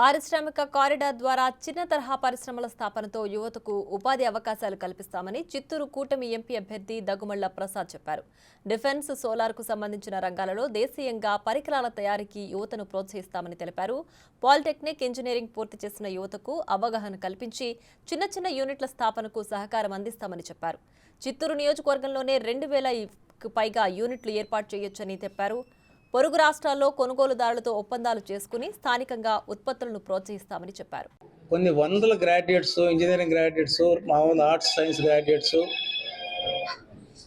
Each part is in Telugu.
పారిశ్రామిక కారిడార్ ద్వారా చిన్న తరహా పరిశ్రమల స్థాపనతో యువతకు ఉపాధి అవకాశాలు కల్పిస్తామని చిత్తూరు కూటమి ఎంపీ అభ్యర్థి దగ్గుమళ్ల ప్రసాద్ చెప్పారు. డిఫెన్స్, సోలార్కు సంబంధించిన రంగాలలో దేశీయంగా పరికరాల తయారీకి యువతను ప్రోత్సహిస్తామని తెలిపారు. పాలిటెక్నిక్, ఇంజనీరింగ్ పూర్తి చేసిన యువతకు అవగాహన కల్పించి చిన్న చిన్న యూనిట్ల స్థాపనకు సహకారం అందిస్తామని చెప్పారు. చిత్తూరు నియోజకవర్గంలోనే 2000కు పైగా యూనిట్లు ఏర్పాటు చేయొచ్చని చెప్పారు. పొరుగు రాష్ట్రాల్లో కొనుగోలుదారులతో ఒప్పందాలు చేసుకుని స్థానికంగా ఉత్పత్తులను ప్రోత్సహిస్తామని చెప్పారు. కొన్ని వందల గ్రాడ్యుయేట్స్, ఇంజనీరింగ్ గ్రాడ్యుయేట్స్, మామూలు ఆర్ట్స్ సైన్స్ గ్రాడ్యుయేట్స్,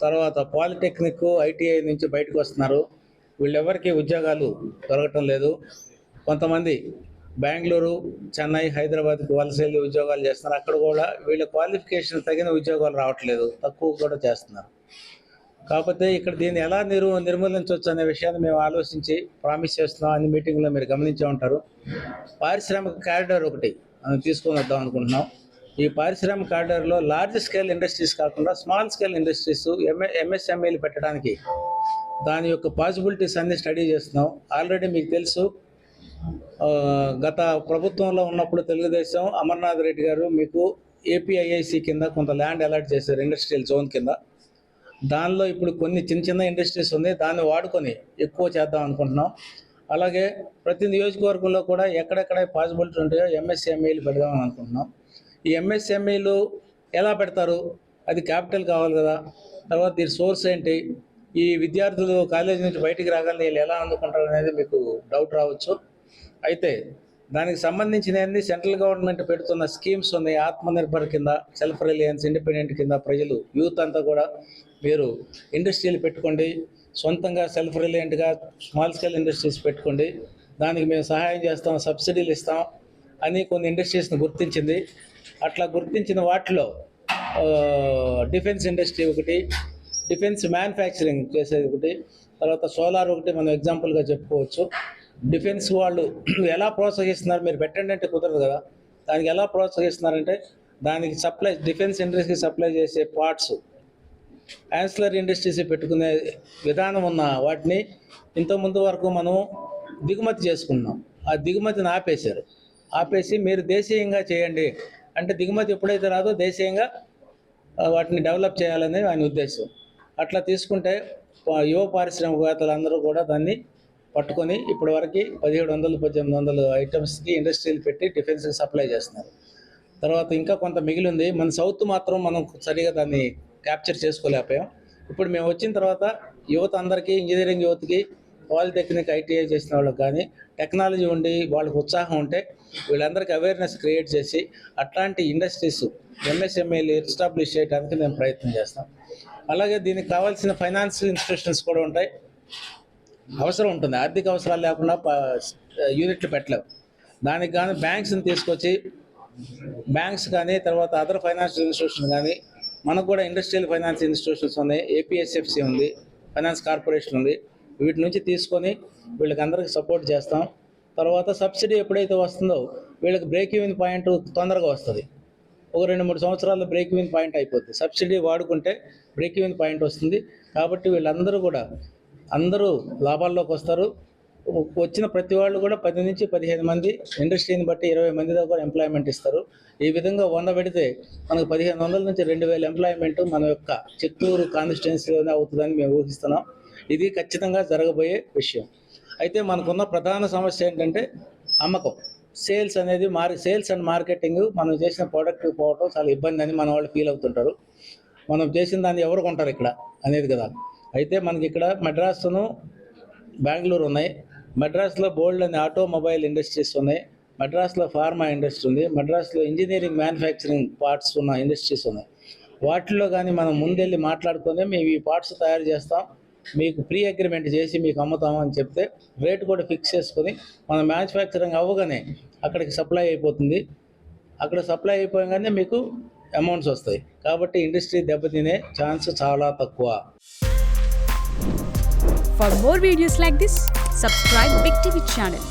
తర్వాత పాలిటెక్నిక్, ఐటీఐ నుంచి బయటకు వస్తున్నారు. వీళ్ళెవరికి ఉద్యోగాలు దొరకటం లేదు. కొంతమంది బెంగళూరు, చెన్నై, హైదరాబాద్కి వలస వెళ్ళి ఉద్యోగాలు చేస్తున్నారు. అక్కడ కూడా వీళ్ళ క్వాలిఫికేషన్ తగిన ఉద్యోగాలు రావట్లేదు, తక్కువ కూడా చేస్తున్నారు. కాకపోతే ఇక్కడ దీన్ని ఎలా నిర్మూలించవచ్చు అనే విషయాన్ని మేము ఆలోచించి ప్రామిస్ చేస్తున్నాం. అన్ని మీటింగ్లో మీరు గమనించే ఉంటారు. పారిశ్రామిక కారిడార్ ఒకటి మనం తీసుకొని వద్దాం అనుకుంటున్నాం. ఈ పారిశ్రామిక కారిడార్లో లార్జ్ స్కేల్ ఇండస్ట్రీస్ కాకుండా స్మాల్ స్కేల్ ఇండస్ట్రీస్, ఎంఎస్ఎంఈలు పెట్టడానికి దాని యొక్క పాసిబిలిటీస్ అన్ని స్టడీ చేస్తున్నాం. ఆల్రెడీ మీకు తెలుసు, గత ప్రభుత్వంలో ఉన్నప్పుడు తెలుగుదేశం అమర్నాథ్ రెడ్డి గారు మీకు ఏపీఐఐసి కింద కొంత ల్యాండ్ అలాట్ చేశారు ఇండస్ట్రియల్ జోన్ కింద. దానిలో ఇప్పుడు కొన్ని చిన్న చిన్న ఇండస్ట్రీస్ ఉంది, దాన్ని వాడుకొని ఎక్కువ చేద్దాం అనుకుంటున్నాం. అలాగే ప్రతి నియోజకవర్గంలో కూడా ఎక్కడెక్కడ పాసిబిలిటీ ఉంటాయో ఎంఎస్ఎంఈలు పెడదామని అనుకుంటున్నాం. ఈ ఎంఎస్ఎంఈలు ఎలా పెడతారు? అది క్యాపిటల్ కావాలి కదా. తర్వాత దీని సోర్స్ ఏంటి? ఈ విద్యార్థులు కాలేజీ నుంచి బయటికి రాగానే వీళ్ళు ఎలా అందుకుంటారు అనేది మీకు డౌట్ రావచ్చు. అయితే దానికి సంబంధించిన సెంట్రల్ గవర్నమెంట్ పెడుతున్న స్కీమ్స్ ఉన్నాయి. ఆత్మనిర్భర్ కింద, సెల్ఫ్ రిలయన్స్, ఇండిపెండెంట్ కింద ప్రజలు, యూత్ అంతా కూడా మీరు ఇండస్ట్రీలు పెట్టుకోండి, సొంతంగా సెల్ఫ్ రిలయంట్గా స్మాల్ స్కేల్ ఇండస్ట్రీస్ పెట్టుకోండి, దానికి మేము సహాయం చేస్తాం, సబ్సిడీలు ఇస్తాం అని కొన్ని ఇండస్ట్రీస్ని గుర్తించింది. అట్లా గుర్తించిన వాటిలో డిఫెన్స్ ఇండస్ట్రీ ఒకటి, డిఫెన్స్ మ్యానుఫ్యాక్చరింగ్ చేసేది ఒకటి, తర్వాత సోలార్ ఒకటి మనం ఎగ్జాంపుల్గా చెప్పుకోవచ్చు. డిఫెన్స్ వాళ్ళు ఎలా ప్రోత్సహిస్తున్నారు? మీరు పెట్టండి అంటే కుదరదు కదా. దానికి ఎలా ప్రోత్సహిస్తున్నారంటే దానికి డిఫెన్స్ ఇండస్ట్రీకి సప్లై చేసే పార్ట్స్, యాన్సిలరీ ఇండస్ట్రీస్ పెట్టుకునే విధానం ఉన్న వాటిని ఇంతకుముందు వరకు మనం దిగుమతి చేసుకున్నాం. ఆ దిగుమతిని ఆపేసి మీరు దేశీయంగా చేయండి అంటే, దిగుమతి ఎప్పుడైతే రాదో దేశీయంగా వాటిని డెవలప్ చేయాలనే ఆయన ఉద్దేశం. అట్లా తీసుకుంటే యువ పారిశ్రామికవేత్తలందరూ కూడా దాన్ని పట్టుకొని ఇప్పటి వరకు 1700-1800 ఐటమ్స్కి ఇండస్ట్రీలు పెట్టి డిఫెన్స్కి సప్లై చేస్తున్నారు. తర్వాత ఇంకా కొంత మిగిలి ఉంది. మన సౌత్ మాత్రం మనం సరిగా దాన్ని క్యాప్చర్ చేసుకోలేకపోయాం. ఇప్పుడు మేము వచ్చిన తర్వాత యువత అందరికీ, ఇంజనీరింగ్ యువతకి, పాలిటెక్నిక్, ఐటీఐ చేసిన వాళ్ళకి కానీ టెక్నాలజీ ఉండి వాళ్ళకి ఉత్సాహం ఉంటే వీళ్ళందరికీ అవేర్నెస్ క్రియేట్ చేసి అట్లాంటి ఇండస్ట్రీస్, ఎంఎస్ఎంఈలు ఎస్టాబ్లిష్ చేయడానికి మేము ప్రయత్నం చేస్తాం. అలాగే దీనికి కావాల్సిన ఫైనాన్షియల్ ఇన్స్టిట్యూషన్స్ కూడా ఉంటాయి. అవసరం ఉంటుంది, ఆర్థిక అవసరాలు లేకుండా యూనిట్లు పెట్టలేవు. దానికి కానీ బ్యాంక్స్ని తీసుకొచ్చి, బ్యాంక్స్ కానీ తర్వాత అదర్ ఫైనాన్షియల్ ఇన్స్టిట్యూషన్ కానీ, మనకు కూడా ఇండస్ట్రియల్ ఫైనాన్స్ ఇన్స్టిట్యూషన్స్ ఉన్నాయి, ఏపీఎస్ఎఫ్సి ఉంది, ఫైనాన్స్ కార్పొరేషన్ ఉంది. వీటి నుంచి తీసుకొని వీళ్ళకి అందరికీ సపోర్ట్ చేస్తాం. తర్వాత సబ్సిడీ ఎప్పుడైతే వస్తుందో వీళ్ళకి బ్రేక్ ఈవెన్ పాయింట్ తొందరగా వస్తుంది. ఒక 2-3 సంవత్సరాల్లో బ్రేక్ ఈవెన్ పాయింట్ అయిపోతుంది. సబ్సిడీ వాడుకుంటే బ్రేక్ ఈవెన్ పాయింట్ వస్తుంది. కాబట్టి వీళ్ళందరూ కూడా అందరూ లాభాల్లోకి వస్తారు. వచ్చిన ప్రతి వాళ్ళు కూడా 10 నుంచి 15 మంది, ఇండస్ట్రీని బట్టి 20 మంది దాకా ఎంప్లాయ్మెంట్ ఇస్తారు. ఈ విధంగా 100 పెడితే మనకు 1500 నుంచి 2000 ఎంప్లాయ్మెంట్ మన యొక్క చిత్తూరు కాన్స్టిట్యున్సీలోనే అవుతుందని మేము ఊహిస్తున్నాం. ఇది ఖచ్చితంగా జరగబోయే విషయం. అయితే మనకున్న ప్రధాన సమస్య ఏంటంటే అమ్మకం, సేల్స్ అనేది. సేల్స్ అండ్ మార్కెటింగ్, మనం చేసిన ప్రోడక్ట్ పోవటం చాలా ఇబ్బంది అని మన వాళ్ళు ఫీల్ అవుతుంటారు. మనం చేసిన దాన్ని ఎవరు కొంటారు ఇక్కడ అనేది కదా. అయితే మనకి ఇక్కడ మెడ్రాస్ను, బెంగళూరు ఉన్నాయి. మెడ్రాస్లో బోల్డ్ అనే ఆటోమొబైల్ ఇండస్ట్రీస్ ఉన్నాయి. మెడ్రాస్లో ఫార్మా ఇండస్ట్రీ ఉంది. మెడ్రాస్లో ఇంజనీరింగ్, మ్యానుఫ్యాక్చరింగ్ పార్ట్స్ ఉన్న ఇండస్ట్రీస్ ఉన్నాయి. వాటిల్లో కానీ మనం ముందెళ్ళి మాట్లాడుకొని మేము ఈ పార్ట్స్ తయారు చేస్తాం, మీకు ప్రీ అగ్రిమెంట్ చేసి మీకు అమ్ముతాము అని చెప్తే రేటు కూడా ఫిక్స్ చేసుకొని మన మ్యానుఫ్యాక్చరింగ్ అవ్వగానే అక్కడికి సప్లై అయిపోతుంది. అక్కడ సప్లై అయిపోగానే మీకు అమౌంట్స్ వస్తాయి. కాబట్టి ఇండస్ట్రీ దెబ్బతినే ఛాన్స్ చాలా తక్కువ. For more videos like this, subscribe Big TV channel.